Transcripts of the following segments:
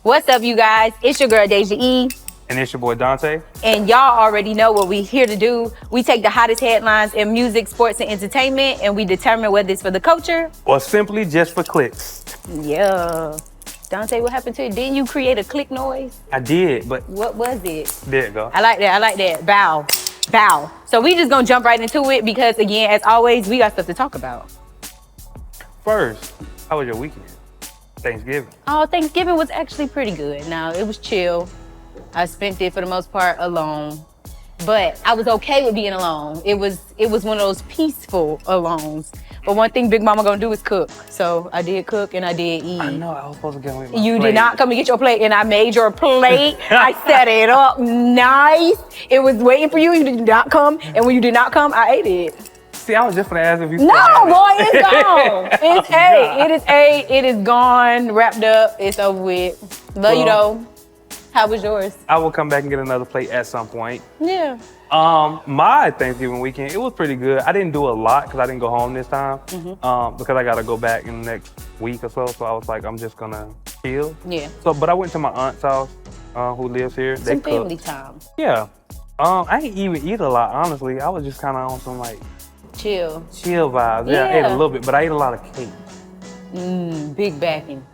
What's up, you guys? It's your girl, Daysha E. And it's your boy, Dante. And y'all already know what we here to do. We take the hottest headlines in music, sports, and entertainment, and we determine whether it's for the culture or simply just for clicks. Yeah. Dante, what happened to you? Didn't you create a click noise? I did, but... What was it? There it go. I like that. Bow. So we just gonna jump right into it because, again, as always, we got stuff to talk about. First, how was your weekend? Thanksgiving. Oh, Thanksgiving was actually pretty good. Now, it was chill. I spent it for the most part alone, but I was okay with being alone. It was one of those peaceful alones. But one thing Big Mama gonna do is cook. So I did cook and I did eat. I know, I was supposed to get my plate. You did not come and get your plate, and I made your plate. I set it up nice. It was waiting for you. You did not come, and when you did not come, I ate it. See, I was just gonna ask if you. No, boy, it's gone. It is gone, wrapped up. It's over with. Love you though. How was yours? I will come back and get another plate at some point. Yeah. My Thanksgiving weekend, it was pretty good. I didn't do a lot because I didn't go home this time. Because I gotta go back in the next week or so. So I was like, I'm just gonna chill. Yeah. So, but I went to my aunt's house, who lives here. Some family time. Yeah. I didn't even eat a lot, honestly. I was just kind of on some like chill vibes. Yeah, I ate a little bit, but I ate a lot of cake. Big backing.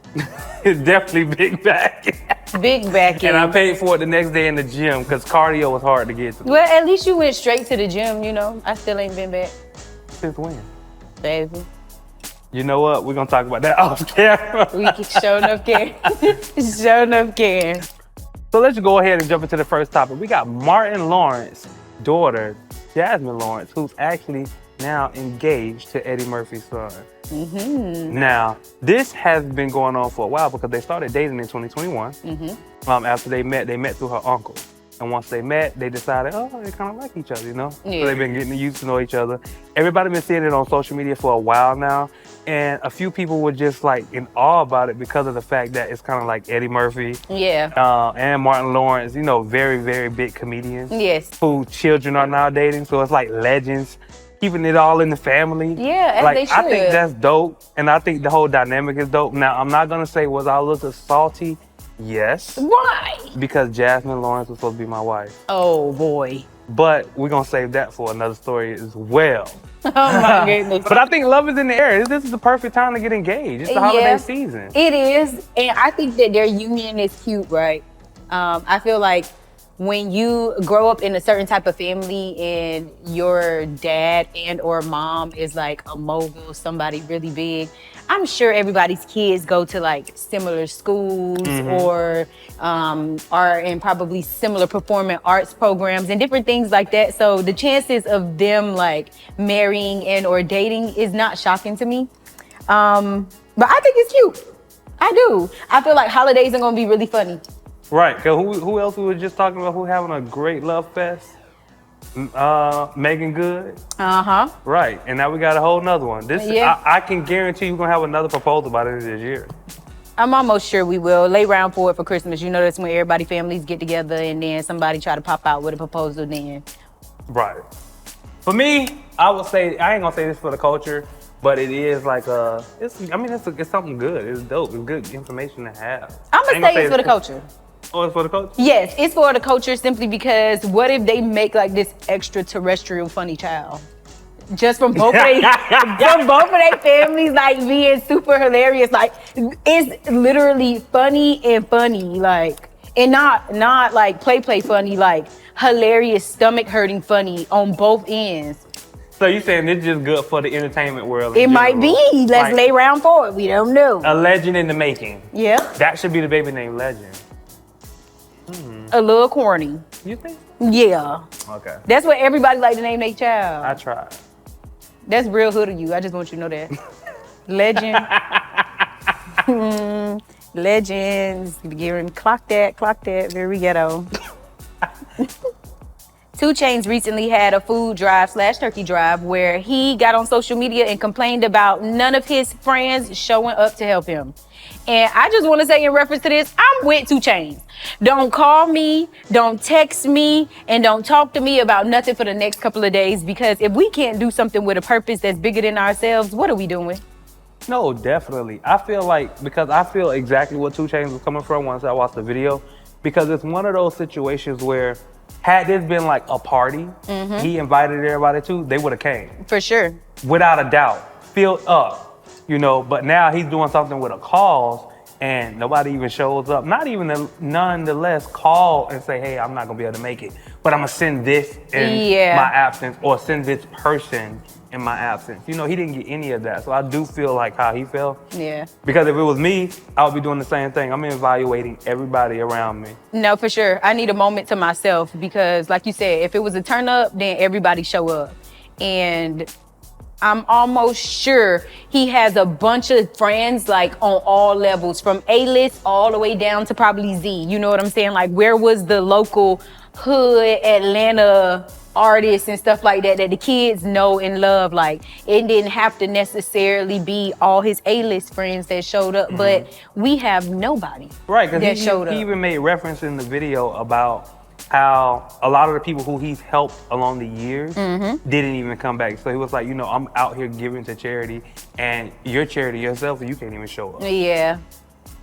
It's definitely big backing. Big backing. And I paid for it the next day in the gym because cardio was hard to get to. Well, at least you went straight to the gym, you know. I still ain't been back. Since when? Baby. You know what? We're going to talk about that off camera. We can show enough care. Show enough care. So let's go ahead and jump into the first topic. We got Martin Lawrence's daughter, Jasmine Lawrence, who's actually now engaged to Eddie Murphy's son. Now, this has been going on for a while because they started dating in 2021. After they met through her uncle. And once they met, they decided, they kind of like each other, you know? Yeah. So they've been getting used to know each other. Everybody been seeing it on social media for a while now. And a few people were just like in awe about it because of the fact that it's kind of like Eddie Murphy. Yeah. And Martin Lawrence, you know, very, very big comedians. Yes. Who children are now dating. So it's like legends. Keeping it all in the family. Yeah, as like, they should. I think that's dope. And I think the whole dynamic is dope. Now, I'm not going to say, was I a little salty? Yes. Why? Because Jasmine Lawrence was supposed to be my wife. Oh, boy. But we're going to save that for another story as well. Oh, my goodness. But I think love is in the air. This is the perfect time to get engaged. It's the holiday season. It is. And I think that their union is cute, right? I feel like when you grow up in a certain type of family and your dad and or mom is like a mogul, somebody really big, I'm sure everybody's kids go to like similar schools or are in probably similar performing arts programs and different things like that. So the chances of them like marrying and or dating is not shocking to me. But I think it's cute. I do. I feel like holidays are gonna be really funny. Right, because who else we were just talking about who having a great love fest? Megan Good. Right, and now we got a whole nother one. I can guarantee you're going to have another proposal by the end of this year. I'm almost sure we will. Lay round for it for Christmas. You know, that's when everybody, families get together and then somebody try to pop out with a proposal then. Right. For me, I would say, I ain't going to say this for the culture, but it is like it's something good. It's dope. It's good information to have. I'm going to say it's for the culture. Oh, it's for the culture? Yes, it's for the culture simply because what if they make like this extraterrestrial funny child? Just from both of their families like being super hilarious. Like it's literally funny and funny, like, and not like play funny, like hilarious stomach hurting funny on both ends. So you saying it's just good for the entertainment world? It might be. Let's lay round for it. We don't know. A legend in the making. Yeah. That should be the baby name, Legend. A little corny. You think? Yeah. Okay. That's what everybody like to name their child. I tried. That's real hood of you. I just want you to know that. Legend. Legends. Clock that. Very ghetto. 2 Chainz recently had a food drive / turkey drive where he got on social media and complained about none of his friends showing up to help him. And I just want to say in reference to this, I'm with 2 Chainz. Don't call me, don't text me, and don't talk to me about nothing for the next couple of days, because if we can't do something with a purpose that's bigger than ourselves, what are we doing? No, definitely. I feel like, because I feel exactly what 2 Chainz was coming from once I watched the video, because it's one of those situations where had this been like a party, he invited everybody to, they would have came. For sure. Without a doubt, filled up, you know, but now he's doing something with a cause and nobody even shows up. Not even nonetheless call and say, hey, I'm not gonna be able to make it, but I'm gonna send this in my absence or send this person in my absence. You know, he didn't get any of that. So I do feel like how he felt. Yeah. Because if it was me, I would be doing the same thing. I'm evaluating everybody around me. No, for sure. I need a moment to myself because like you said, if it was a turn up, then everybody show up. And I'm almost sure he has a bunch of friends like on all levels, from A-list all the way down to probably Z. You know what I'm saying? Like, where was the local hood Atlanta artists and stuff like that the kids know and love? Like, it didn't have to necessarily be all his A-list friends that showed up, but we have nobody that showed up. He even made reference in the video about how a lot of the people who he's helped along the years didn't even come back. So he was like, you know, I'm out here giving to charity and you're charity yourself and you can't even show up. Yeah.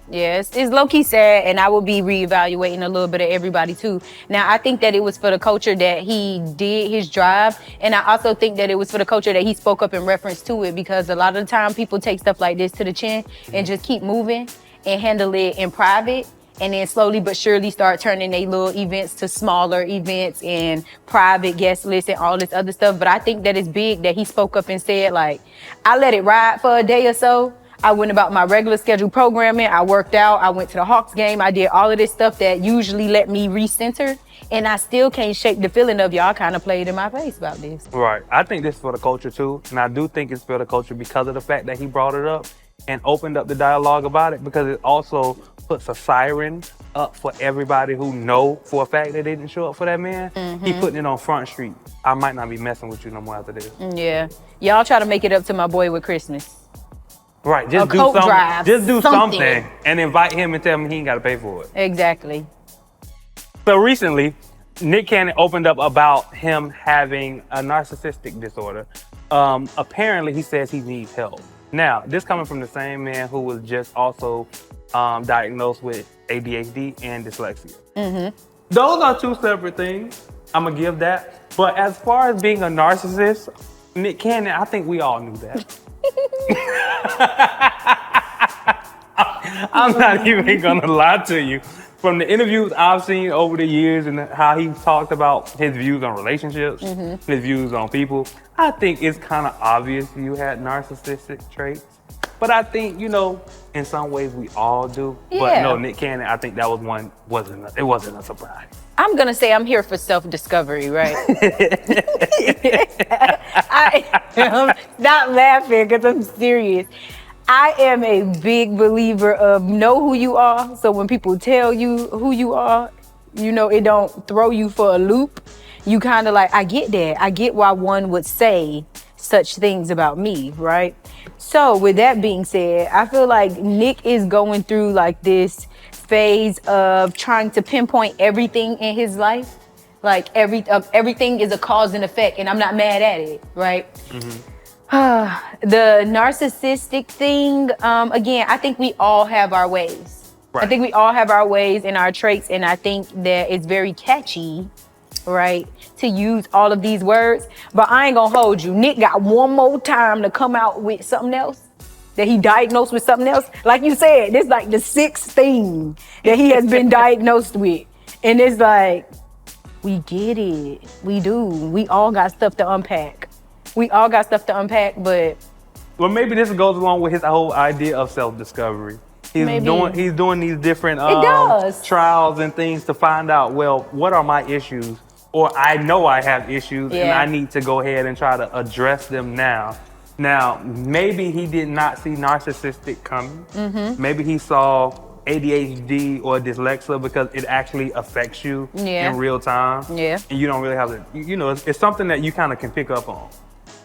Yeah, it's low-key sad, and I will be reevaluating a little bit of everybody too. Now, I think that it was for the culture that he did his drive, and I also think that it was for the culture that he spoke up in reference to it, because a lot of the time people take stuff like this to the chin and just keep moving and handle it in private, and then slowly but surely start turning their little events to smaller events and private guest lists and all this other stuff. But I think that it's big that he spoke up and said, like, I let it ride for a day or so. I went about my regular scheduled programming. I worked out. I went to the Hawks game. I did all of this stuff that usually let me recenter. And I still can't shake the feeling of y'all kind of played in my face about this. Right. I think this is for the culture too. And I do think it's for the culture because of the fact that he brought it up and opened up the dialogue about it, because it also puts a siren up for everybody who know for a fact that they didn't show up for that man. He putting it on Front Street. I might not be messing with you no more after this. Yeah. Y'all try to make it up to my boy with Christmas. Right, just do something. Just do something and invite him and tell him he ain't got to pay for it. Exactly. So recently, Nick Cannon opened up about him having a narcissistic disorder. Apparently, he says he needs help. Now, this coming from the same man who was just also diagnosed with ADHD and dyslexia. Those are 2 separate things. I'm gonna give that. But as far as being a narcissist, Nick Cannon, I think we all knew that. I'm not even gonna lie to you. From the interviews I've seen over the years and how he's talked about his views on relationships, his views on people, I think it's kind of obvious you had narcissistic traits. But I think, you know, in some ways we all do. Yeah. But no, Nick Cannon, I think that was one, it wasn't a surprise. I'm gonna say I'm here for self-discovery, right? I'm not laughing because I'm serious. I am a big believer of know who you are. So when people tell you who you are, you know, it don't throw you for a loop. You kind of like, I get that. I get why one would say such things about me, right? So with that being said, I feel like Nick is going through like this phase of trying to pinpoint everything in his life. Like everything is a cause and effect, and I'm not mad at it, right? The narcissistic thing, again, I think we all have our ways. Right. I think we all have our ways and our traits, and I think that it's very catchy, right, to use all of these words. But I ain't gonna hold you. Nick got one more time to come out with something else, that he diagnosed with something else. Like you said, this is like the 6th thing that he has been diagnosed with. And it's like, we get it. We do. We all got stuff to unpack. But... Well, maybe this goes along with his whole idea of self-discovery. He's doing these different trials and things to find out, well, what are my issues? Or I know I have issues and I need to go ahead and try to address them now. Now, maybe he did not see narcissistic coming. Maybe he saw ADHD or dyslexia because it actually affects you in real time. And you don't really have to, you know, it's something that you kind of can pick up on.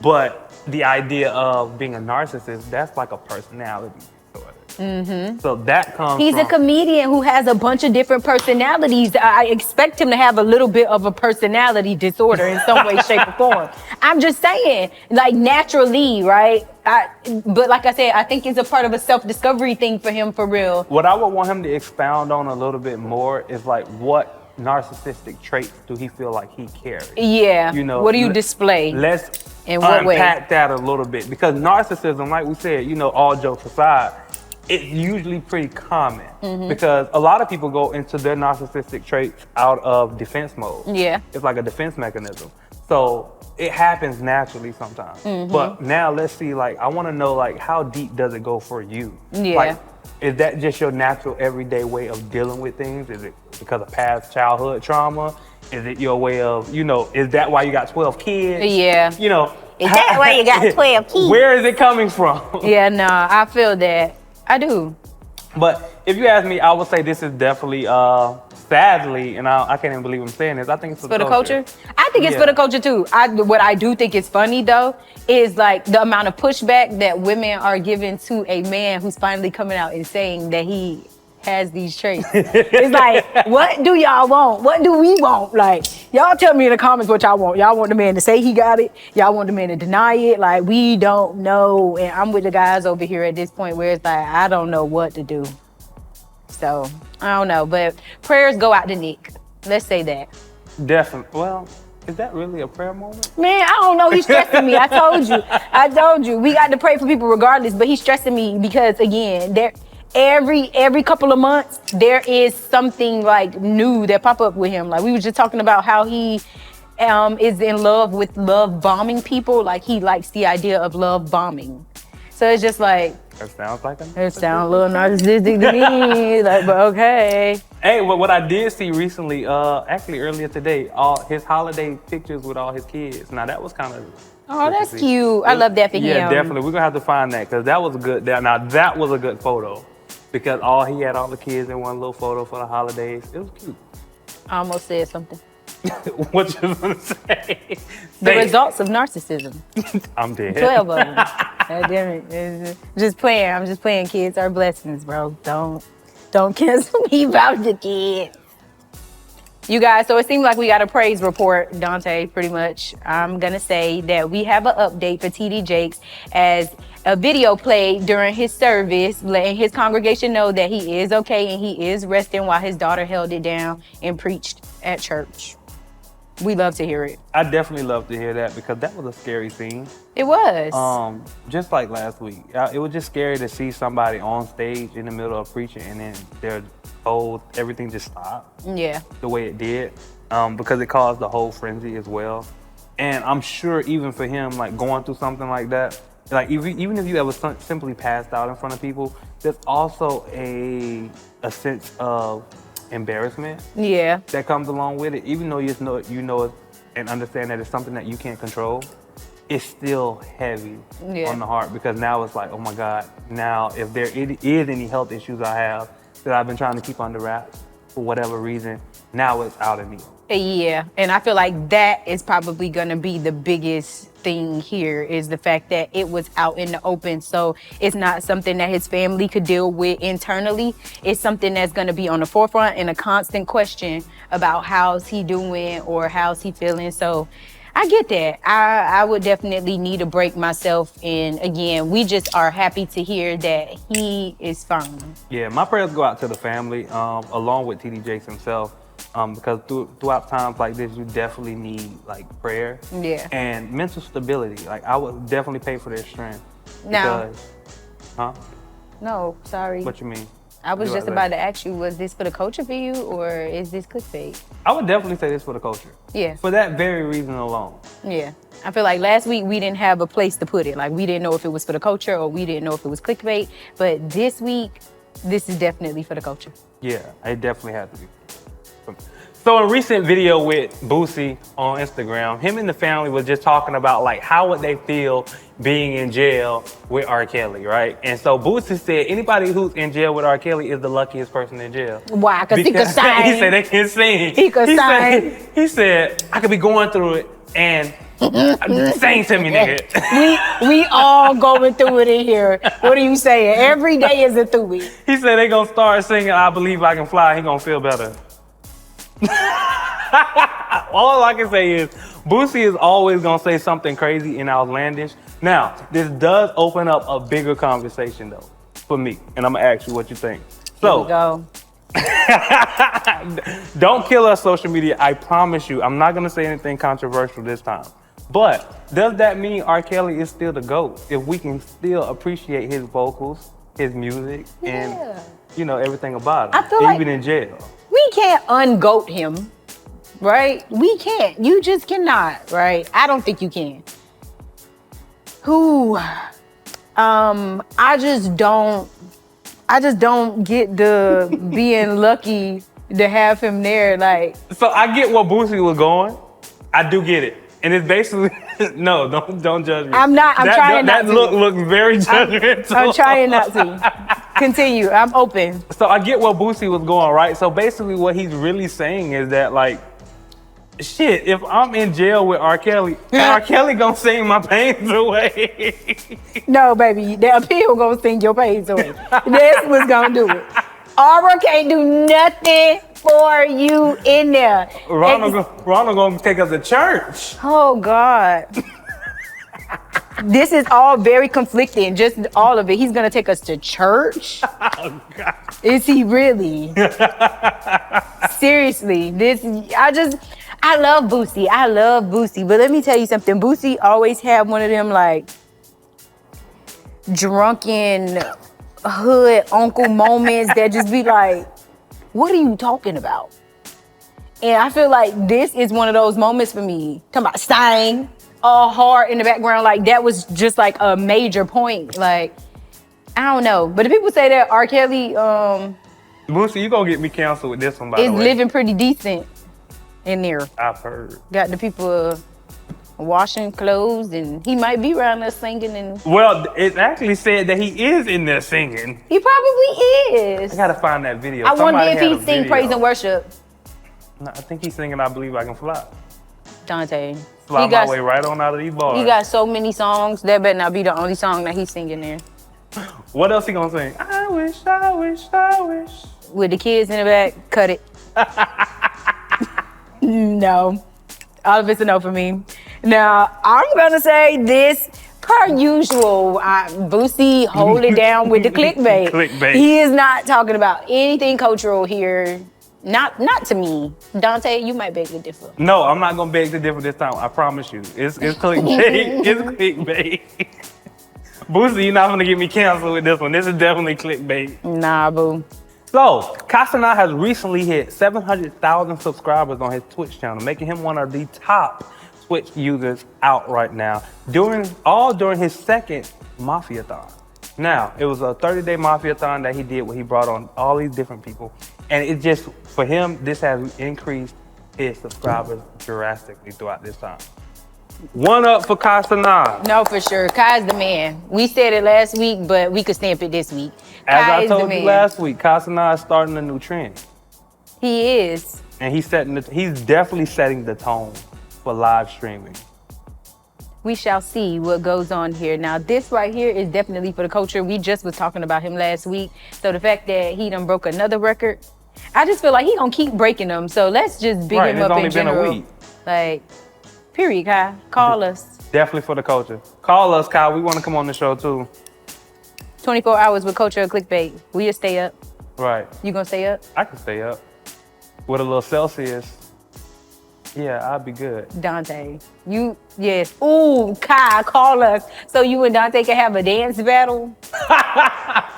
But the idea of being a narcissist, that's like a personality disorder. So that comes He's from, a comedian who has a bunch of different personalities. I expect him to have a little bit of a personality disorder in some way, shape, or form. I'm just saying, like, naturally, right? But like I said, I think it's a part of a self-discovery thing for him, for real. what I would want him to expound on a little bit more is like, what narcissistic traits do he feel like he carries? Yeah. You know, what do you display? Let's In what way? unpack that a little bit, because narcissism, like we said, you know, all jokes aside, it's usually pretty common because a lot of people go into their narcissistic traits out of defense mode. Yeah. It's like a defense mechanism. So it happens naturally sometimes. But now let's see, like, I want to know, like, how deep does it go for you? Yeah. Like, is that just your natural everyday way of dealing with things? Is it because of past childhood trauma? Is it your way of, you know, is that why you got 12 kids? Yeah. You know. Is that why you got 12 kids? Where is it coming from? Yeah, no, I feel that. I do. But if you ask me, I would say this is definitely, sadly, and I can't even believe I'm saying this, I think it's for the culture. I think it's Yeah. for the culture too. What I do think is funny though is like the amount of pushback that women are giving to a man who's finally coming out and saying that he has these traits. It's like, what do y'all want? What do we want? Like, y'all tell me in the comments what y'all want. Y'all want the man to say he got it? Y'all want the man to deny it? Like, we don't know. And I'm with the guys over here at this point where it's like, I don't know what to do. So, I don't know. But prayers go out to Nick. Let's say that. Definitely. Well, is that really a prayer moment? Man, I don't know. He's stressing me. I told you. We got to pray for people regardless, but he's stressing me because, again, every couple of months there is something like new that pop up with him. Like, we were just talking about how he is in love with love bombing people. Like, he likes the idea of love bombing. So it's just like, That sounds like it sounds a little narcissistic to me. Like, but okay. Hey, what I did see recently, actually earlier today, all his holiday pictures with all his kids. Now that was kind of Oh, that's cute. I love that for him. Yeah, definitely. We're gonna have to find that because that was a good. Now that was a good photo because he had all the kids in one little photo for the holidays. It was cute. I almost said something. What you gonna say? The results of narcissism. I'm dead. 12 of them. God damn it. Just playing. I'm just playing. Kids are blessings, bro. Don't cancel me about the kids. You guys, so it seems like we got a praise report, Dante, pretty much. I'm going to say that we have an update for TD Jakes as a video played during his service, letting his congregation know that he is okay and he is resting while his daughter held it down and preached at church. We love to hear it. I definitely love to hear that because that was a scary scene. It was. Just like last week, it was just scary to see somebody on stage in the middle of preaching and then their whole everything just stopped. Yeah. The way it did, because it caused the whole frenzy as well. And I'm sure even for him, like going through something like that, like even if you ever simply passed out in front of people, there's also a sense of embarrassment. Yeah. That comes along with it, even though you know it and understand that it's something that you can't control. It's still heavy on the heart because now it's like, oh my God, now if there is any health issues I have that I've been trying to keep under wraps for whatever reason, now it's out of me. Yeah, and I feel like that is probably gonna be the biggest thing here is the fact that it was out in the open. So it's not something that his family could deal with internally. It's something that's gonna be on the forefront and a constant question about how's he doing or how's he feeling. So I get that. I would definitely need a break myself. And again, we just are happy to hear that he is fine. Yeah, my prayers go out to the family, along with TD Jakes himself. Because throughout times like this, you definitely need like prayer and mental stability. Like I would definitely pay for their strength. Now, huh? No, sorry. What you mean? I was just about to ask you, was this for the culture for you or is this clickbait? I would definitely say this for the culture. Yeah. For that very reason alone. Yeah. I feel like last week we didn't have a place to put it. Like we didn't know if it was for the culture or we didn't know if it was clickbait. But this week, this is definitely for the culture. Yeah, it definitely had to be. So in a recent video with Boosie on Instagram, him and the family was just talking about like how would they feel being in jail with R. Kelly, right? And so Boosie said anybody who's in jail with R. Kelly is the luckiest person in jail. Why? Because he could sing. He said they can sing. He could sing. He said I could be going through it and Sing to me, nigga. We all going through it in here. What are you saying? Every day is a throughie. He said they gonna start singing I Believe I Can Fly. He gonna feel better. All I can say is Boosie is always gonna say something crazy and outlandish. Now, this does open up a bigger conversation though, for me. And I'm gonna ask you what you think. So, Here we go. Don't kill us, social media. I promise you, I'm not gonna say anything controversial this time. But does that mean R. Kelly is still the GOAT? If we can still appreciate his vocals, his music, and everything about him, I feel even like in jail. we can't un-goat him, right? We can't. You just cannot, right? I don't think you can. I just don't get the being lucky to have him there. Like, So I get where Boosie was going. I do get it. And it's basically, no, don't judge me. I'm trying not to. That look looks very judgmental. I'm trying not to. Continue. I'm open. So I get where Boosie was going, right? So basically what he's really saying is that, like, shit, if I'm in jail with R. Kelly, R. Kelly gonna sing my pains away. No, baby, the appeal gonna sing your pains away. That's what's gonna do it. Aura can't do nothing for you in there. Ronald gonna take us to church. Oh God. This is all very conflicting, just all of it. He's gonna take us to church. Oh God. Is he really? Seriously, I love Boosie. But let me tell you something. Boosie always had one of them like drunken hood uncle moments that just be like, what are you talking about? And I feel like this is one of those moments for me. Talking about Stein, all hard in the background. Like that was just like a major point. Like, I don't know. But the people say that R. Kelly Boosie, you gonna get me canceled with this one, by the way. is living pretty decent in there. I've heard. Got the people washing clothes, and he might be around there singing. And Well, it actually said that he is in there singing. he probably is. I gotta find that video. I wonder Somebody if had he a sing video. praise and worship. No, I think he's singing I Believe I Can Fly. Dante. Fly He my got, way right on out of these bars. he got so many songs. That better not be the only song that he's singing there. What else he gonna sing? I wish. With the kids in the back, cut it. No. All of it's a no for me. Now, I'm gonna say this, per usual, Boosie hold it down with the clickbait. Clickbait. He is not talking about anything cultural here. Not to me. Dante, you might beg to differ. No, I'm not gonna beg to differ this time. I promise you. It's clickbait. It's clickbait. Boosie, you're not gonna get me canceled with this one. This is definitely clickbait. Nah, boo. So, Cochran has recently hit 700,000 subscribers on his Twitch channel, making him one of the top Twitch users out right now, during his second Mafia-thon. Now, it was a 30-day Mafia-thon that he did where he brought on all these different people. And it just, for him, this has increased his subscribers drastically throughout this time. One up for Cochran. No, for sure. Kai's the man. We said it last week, but we could stamp it this week. As Kai I is the told you man. last week, Cochran is starting a new trend. He is. And he's definitely setting the tone for live streaming. We shall see what goes on here. Now, this right here is definitely for the culture. We just was talking about him last week. So the fact that he done broke another record, I just feel like he gonna keep breaking them. So let's just big him up in general. It's only been a week. Like, period, Kai. Call us. Definitely for the culture. Call us, Kyle. We want to come on the show too. 24 hours with Culture or Clickbait. We'll stay up. Right. You gonna stay up? I can stay up. With a little Celsius. Yeah, I'll be good. Dante. Yes. Ooh, Kai, call us so you and Dante can have a dance battle.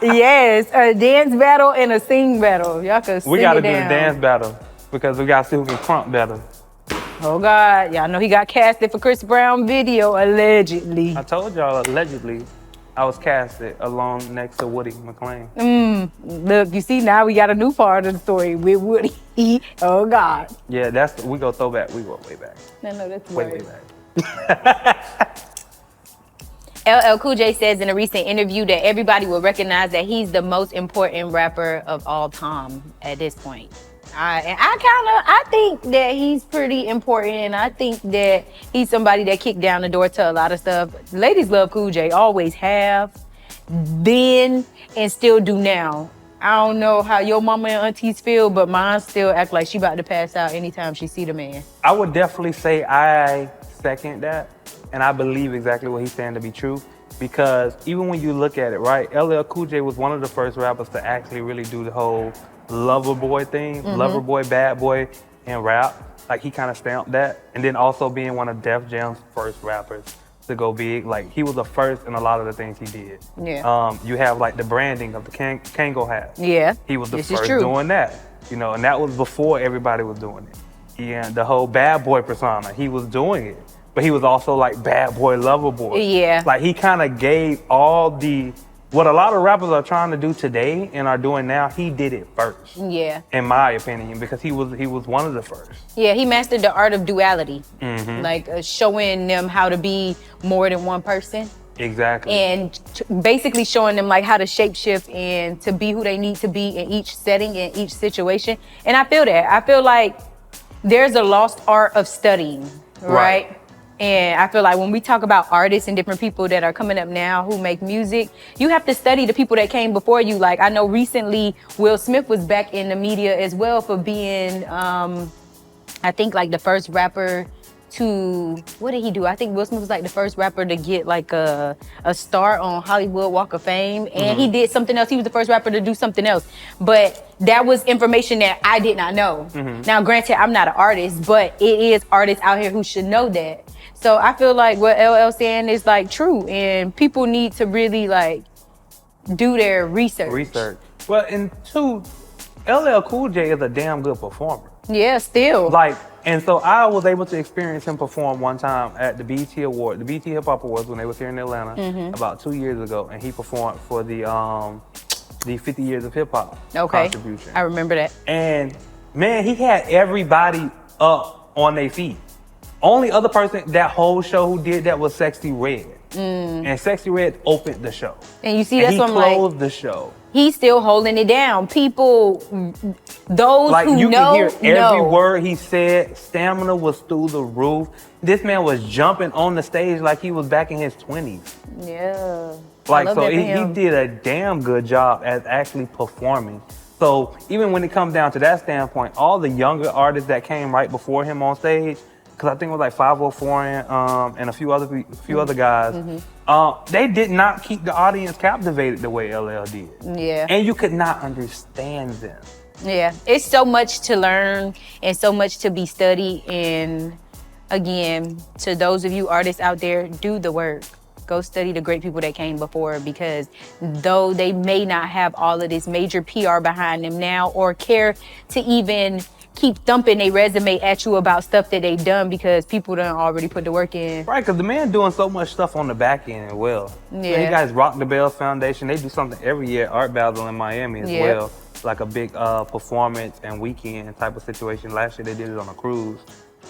Yes, a dance battle and a sing battle. Y'all can sing We gotta it do the down. dance battle because we gotta see who can crump better. Oh God, y'all know he got casted for Chris Brown video, allegedly. I told y'all allegedly I was casted along next to Woody McClain. Look, you see, now we got a new part of the story with Woody. Oh God. Yeah, we go throwback. We go way back. No, that's Way worse. back. LL Cool J says in a recent interview that everybody will recognize that he's the most important rapper of all time at this point. I think that he's pretty important, and I think that he's somebody that kicked down the door to a lot of stuff. Ladies love Cool J, always have, then, and still do now. I don't know how your mama and aunties feel, but mine still act like she about to pass out anytime she see the man. I would definitely say I second that, and I believe exactly what he's saying to be true. Because even when you look at it, right, LL Cool J was one of the first rappers to actually really do the whole lover boy thing, lover boy, bad boy in rap. Like, he kind of stamped that. And then also being one of Def Jam's first rappers to go big. Like, he was the first in a lot of the things he did. Yeah. You have like the branding of the Kango hat. Yeah. He was the This first is true. doing that. You know, and that was before everybody was doing it. And the whole bad boy persona, he was doing it. But he was also like bad boy, lover boy. Yeah. Like, he kind of gave all what a lot of rappers are trying to do today and are doing now, he did it first. Yeah. In my opinion, because he was one of the first. Yeah, he mastered the art of duality. Like showing them how to be more than one person. Exactly. And basically showing them like how to shapeshift and to be who they need to be in each setting, in each situation. And I feel that. I feel like there's a lost art of studying, right? And I feel like when we talk about artists and different people that are coming up now who make music, you have to study the people that came before you. Like, I know recently Will Smith was back in the media as well for being, I think like the first rapper to, what did he do? I think Will Smith was like the first rapper to get like a star on Hollywood Walk of Fame. And he did something else. He was the first rapper to do something else. But that was information that I did not know. Now, granted, I'm not an artist, but it is artists out here who should know that. So I feel like what LL saying is like true, and people need to really like do their research. Well, and two, LL Cool J is a damn good performer. Yeah, still. Like, and so I was able to experience him perform one time at the BET Award, the BET Hip Hop Awards when they was here in Atlanta about 2 years ago, and he performed for the 50 Years of Hip Hop contribution. I remember that. And man, he had everybody up on their feet. Only other person that whole show who did that was Sexy Red. And Sexy Red opened the show. And you see, that's what I'm like. He closed the show. He's still holding it down. People, those like, who you know, can hear every word he said. Stamina was through the roof. This man was jumping on the stage like he was back in his 20s. Yeah. Like, so he did a damn good job at actually performing. So even when it comes down to that standpoint, all the younger artists that came right before him on stage, because I think it was like 504 and a few other guys, they did not keep the audience captivated the way LL did. Yeah. And you could not understand them. Yeah. It's so much to learn and so much to be studied. And again, to those of you artists out there, do the work. Go study the great people that came before, because though they may not have all of this major PR behind them now or care to even keep thumping their resume at you about stuff that they've done, because people done already put the work in. Right, because the man doing so much stuff on the back end as well. Yeah. And you guys Rock the Bells Foundation, they do something every year, Art Basel in Miami as well. Like a big performance and weekend type of situation. Last year they did it on a cruise.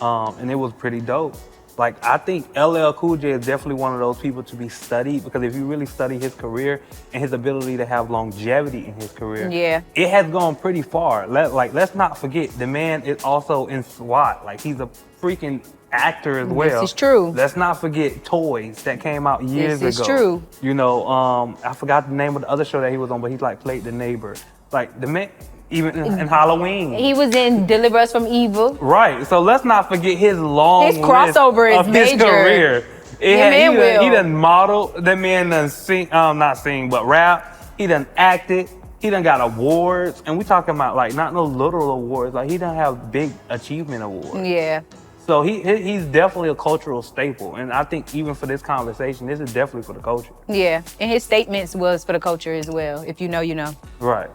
And it was pretty dope. Like, I think LL Cool J is definitely one of those people to be studied, because if you really study his career and his ability to have longevity in his career, it has gone pretty far. Let's not forget, the man is also in SWAT. Like, he's a freaking actor as well. This is true. Let's not forget Toys that came out years ago. This is true. You know, I forgot the name of the other show that he was on, but he like played the neighbor. Like, the man, even in Halloween. He was in Deliver Us from Evil. Right. So let's not forget his long crossover list is of major. his career. He done modeled. That man done sing, not sing, but rap. He done acted. He done got awards. And we talking about like not no little awards. Like, he done have big achievement awards. Yeah. So he's definitely a cultural staple. And I think even for this conversation, this is definitely for the culture. Yeah. And his statements was for the culture as well. If you know, you know. Right.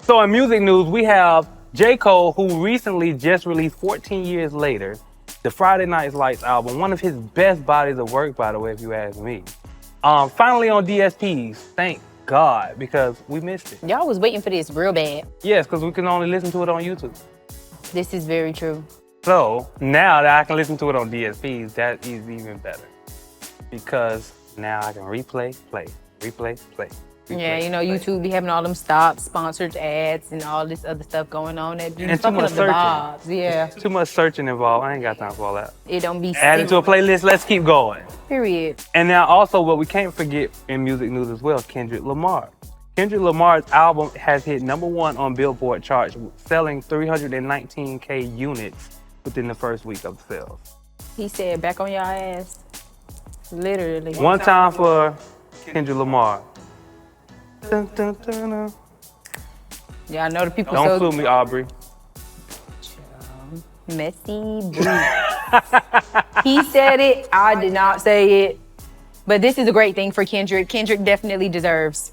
So in music news, we have J. Cole, who recently just released 14 years later, the Friday Night Lights album, one of his best bodies of work, by the way, if you ask me. Finally on DSPs, thank God, because we missed it. Y'all was waiting for this real bad. Yes, because we can only listen to it on YouTube. This is very true. So now that I can listen to it on DSPs, that is even better. Because now I can replay, play, replay, play. Yeah, you know, YouTube be having all them sponsored ads and all this other stuff going on that be And too fucking much up the searching. vibes. Yeah. Too much searching involved. I ain't got time for all that. It don't be Add it to a playlist. Let's keep going. Period. And now also what we can't forget in music news as well, Kendrick Lamar. Kendrick Lamar's album has hit #1 on Billboard charts, selling 319K units within the first week of sales. He said, back on y'all ass. Literally. One time for Kendrick Lamar. Dun, dun, dun, dun. Y'all know the people Don't sue me, Aubrey. Messy boo. He said it. I did not say it. But this is a great thing for Kendrick. Kendrick definitely deserves,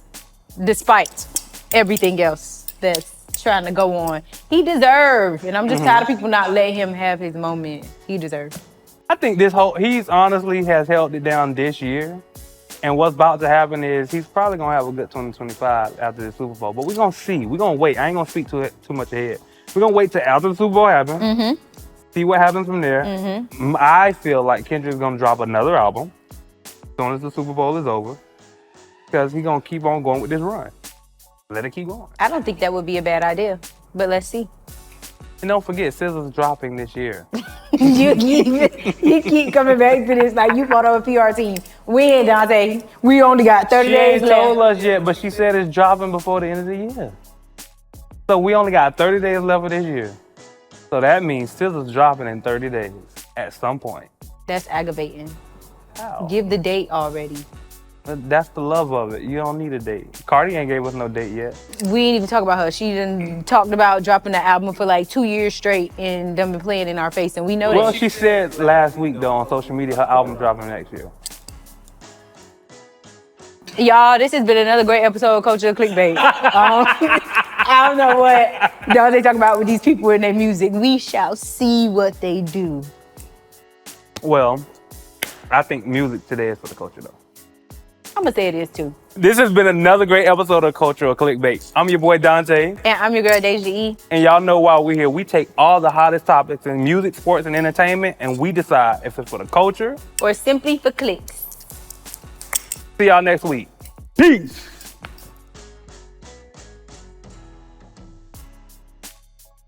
despite everything else that's trying to go on. He deserves. And I'm just tired of people not letting him have his moment. He deserves. I think he's honestly has held it down this year. And what's about to happen is he's probably going to have a good 2025 after the Super Bowl. But we're going to see. We're going to wait. I ain't going to speak too much ahead. We're going to wait till after the Super Bowl happens. See what happens from there. I feel like Kendrick's going to drop another album as soon as the Super Bowl is over. Because he's going to keep on going with this run. Let it keep going. I don't think that would be a bad idea. But let's see. And don't forget, SZA's dropping this year. you keep coming back to this like you fought on a PR team. When, Dante? We only got 30 days She left. ain't told us yet, but she said it's dropping before the end of the year. So we only got 30 days left of this year. So that means SZA's dropping in 30 days at some point. That's aggravating. How? Give the date already. That's the love of it. You don't need a date. Cardi ain't gave us no date yet. We ain't even talk about her. She done talked about dropping the album for like 2 years straight and done been playing in our face, and we know Well, that. she said last week though on social media her album dropping next year. Y'all, this has been another great episode of Culture Clickbait. I don't know what they talk about with these people and their music. We shall see what they do. Well, I think music today is for the culture though. I'm gonna say it is too. This has been another great episode of Cultural Clickbait. I'm your boy Dante. And I'm your girl Daysha E. And y'all know while we're here, we take all the hottest topics in music, sports, and entertainment, and we decide if it's for the culture Or simply for clicks. See y'all next week. Peace.